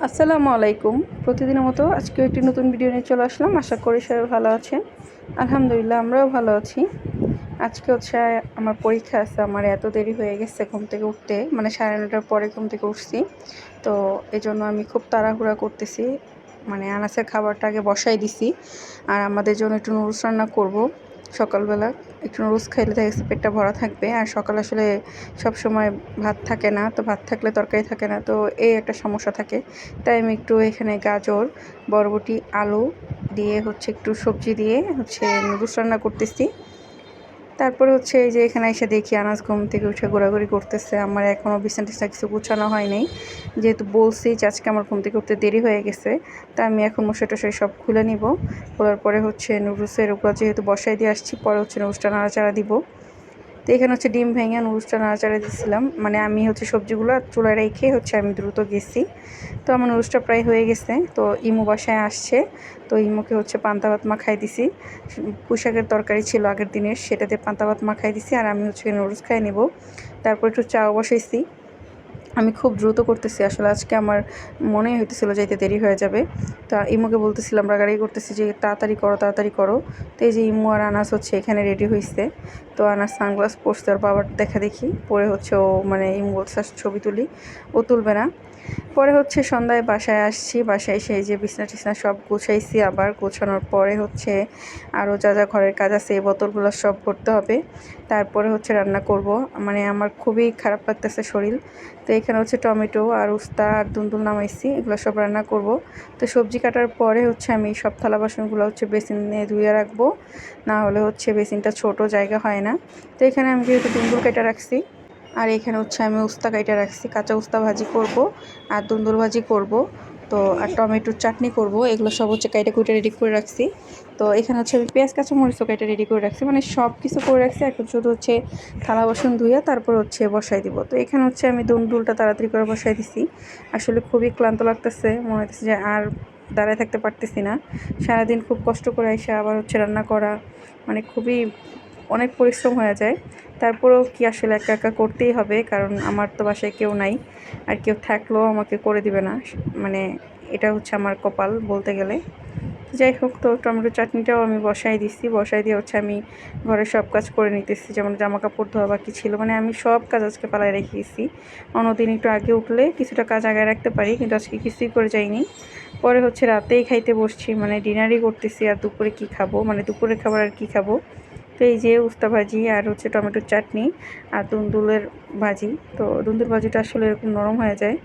আসসালামু আলাইকুম। প্রতিদিনের মতো আজকেও একটি নতুন ভিডিও নিয়ে চলে আসলাম। আশা করি সবাই ভালো আছেন। আলহামদুলিল্লাহ আমরাও ভালো আছি। আজকে হচ্ছে আমার পরীক্ষা আছে। আমার এত দেরি হয়ে গেছে ঘুম থেকে উঠতে, মানে 9:30টার পরে ঘুম থেকে উঠছি। তো এজন্য আমি খুব তাড়াহুড়া করতেছি। মানে আনাসের খাবারটা আগে বসাই দিছি। আর আমাদের জন্য একটু নুডলস রান্না করব সকালবেলা। একটু নুডলস খাইলে দেখা গেছে পেটটা ভরা থাকবে। আর সকালে আসলে সবসময় ভাত থাকে না, তো ভাত থাকলে তরকারি থাকে না, তো এই একটা সমস্যা থাকে। তাই আমি একটু এখানে গাজর, বরবটি, আলু দিয়ে হচ্ছে একটু সবজি দিয়ে হচ্ছে নুডলস রান্না করতেছি। তারপরে হচ্ছে এই যে এখানে এসে দেখি আনাজ ঘুম থেকে উঠে ঘোরাঘুরি করতেছে। আমার এখনও বিছানা টিছানা কিছু গুছানো হয়নি, যেহেতু বলছি যে আজকে আমার ঘুম থেকে উঠতে দেরি হয়ে গেছে। তা আমি এখন মশাই টশাই সব খুলে নিব। খোলার পরে হচ্ছে নুডলসের উপর যেহেতু বসাই দিয়ে আসছি, পরে হচ্ছে নুডলসটা নাড়াচাড়া দিব। তো এখানে হচ্ছে ডিম ভেঙে নুডলসটা নাড়াচাড়া দিচ্ছিলাম। মানে আমি হচ্ছে সবজিগুলো চুলায় রেখে হচ্ছে আমি দ্রুত গেছি। তো আমার নুডলসটা প্রায় হয়ে গেছে। তো ইমু বাসায় আসছে, তো ইমুকে হচ্ছে পান্তা ভাত মাখাই দিছি। পুঁইশাকের তরকারি ছিল আগের দিনের, সেটাতে পান্তা ভাত মাখাই দিছি। আর আমি হচ্ছে নুডলস খাই নেব। তারপর একটু চাও বসাইছি। আমি খুব দ্রুত করতেছি আসলে, আজকে আমার মনেই হইতেছিল যে এতে দেরি হয়ে যাবে। তা ইমুকে বলতেছিলাম, রাগারাগি করতেছি যে তাড়াতাড়ি করো তাড়াতাড়ি করো। তো এই যে ইমু আর আনাস হচ্ছে এখানে রেডি হয়েছে। তো আনাস সানগ্লাস পরছে, আর বাবার দেখা দেখি পরে হচ্ছে ও, মানে ইমু বলছে ছবি তুলি, ও তুলবে না। পরে হচ্ছে সন্ধ্যায় বাসায় আসছি। বাসায় এসে এই যে বিছনা টিছনা সব গুছাইছি। আবার গোছানোর পরে হচ্ছে আরও যা যা ঘরের কাজ আছে এই বোতলগুলো সব ভরতে হবে। তারপরে হচ্ছে রান্না করব। মানে আমার খুবই খারাপ লাগতেছে শরীর। তো এখানে হচ্ছে টমেটো আর উস্তা আর দুন্দুল নামাইছি, এগুলো সব রান্না করব। তো সবজি কাটার পরে হচ্ছে আমি সব থালা বাসনগুলো হচ্ছে বেসিনে ধুয়ে রাখবো, না হলে হচ্ছে বেসিনটা ছোট, জায়গা হয় না। তো এখানে আমি যেহেতু দুন্দুল কেটে রাখছি, আর এখানে হচ্ছে আমি উস্তা কাইটা রাখছি, কাঁচা উস্তা ভাজি করব আর দুন্দুল ভাজি করব। তো আর টমেটোর চাটনি করব, এগুলো সব হচ্ছে কাইটা কুইটা রেডি করে রাখছি। তো এখানে হচ্ছে আমি পেঁয়াজ কাঁচামরিচও কাইটা রেডি করে রাখছি, মানে সব কিছু করে রাখছি। এখন শুধু হচ্ছে থালা বাসন ধুইয়া তারপর হচ্ছে বসাই দিব। তো এখানে হচ্ছে আমি দুলটা তাড়াতাড়ি করে বসাই দিছি। আসলে খুবই ক্লান্ত লাগতেছে, মনে হচ্ছে যে আর দাঁড়ায় থাকতে পারতেছি না। সারাদিন খুব কষ্ট করে এসে আবার হচ্ছে রান্না করা, মানে খুবই অনেক পরিশ্রম হয়ে যায়। তারপরেও কি আসলে একা একা করতেই হবে, কারণ আমার তো বাসায় কেউ নাই, আর কেউ থাকলেও আমাকে করে দিবে না। মানে এটা হচ্ছে আমার কপাল বলতে গেলে। যাই হোক, তো টমেটো চাটনিটাও আমি বসাই দিচ্ছি। বসাই দিয়ে হচ্ছে আমি ঘরের সব কাজ করে নিতেছি, যেমন জামা কাপড় ধোয়া বাকি ছিল, মানে আমি সব কাজ আজকে পালায় রেখে গেছি। অন্যদিন একটু আগে উঠলে কিছুটা কাজ আগায় রাখতে পারি, কিন্তু আজকে কিছুই করে যাইনি। পরে হচ্ছে রাতেই খাইতে বসছি, মানে ডিনারই করতেছি। আর দুপুরে কি খাবো, মানে দুপুরের খাবার আর কি খাবো। তো এই যে উস্তা ভাজি আর হচ্ছে টমেটোর চাটনি আর দুন্দুলের ভাজি। তো দুন্দুল ভাজিটা আসলে এরকম নরম হয়ে যায়।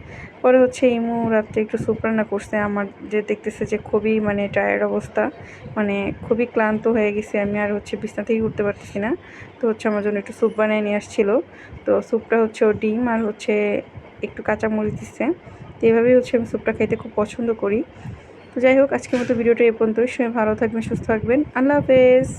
পরে হচ্ছে ইমু রাত্রে একটু স্যুপ রান্না করছে। আমার যে দেখতেছে যে খুবই মানে টায়ার্ড অবস্থা, মানে খুবই ক্লান্ত হয়ে গেছি আমি, আর হচ্ছে বিছনা থেকে উঠতে পারতেছি না। তো হচ্ছে আমার জন্য একটু স্যুপ বানিয়ে নিয়ে আসছিল। তো স্যুপটা হচ্ছে ও ডিম আর হচ্ছে একটু কাঁচামরিচ দিচ্ছে। তো এইভাবেই হচ্ছে আমি স্যুপটা খেতে খুব পছন্দ করি। তো যাই হোক, আজকের মতো ভিডিওটা এই পর্যন্তই। সবাই ভালো থাকবেন, সুস্থ থাকবেন। আল্লাহ হাফেজ।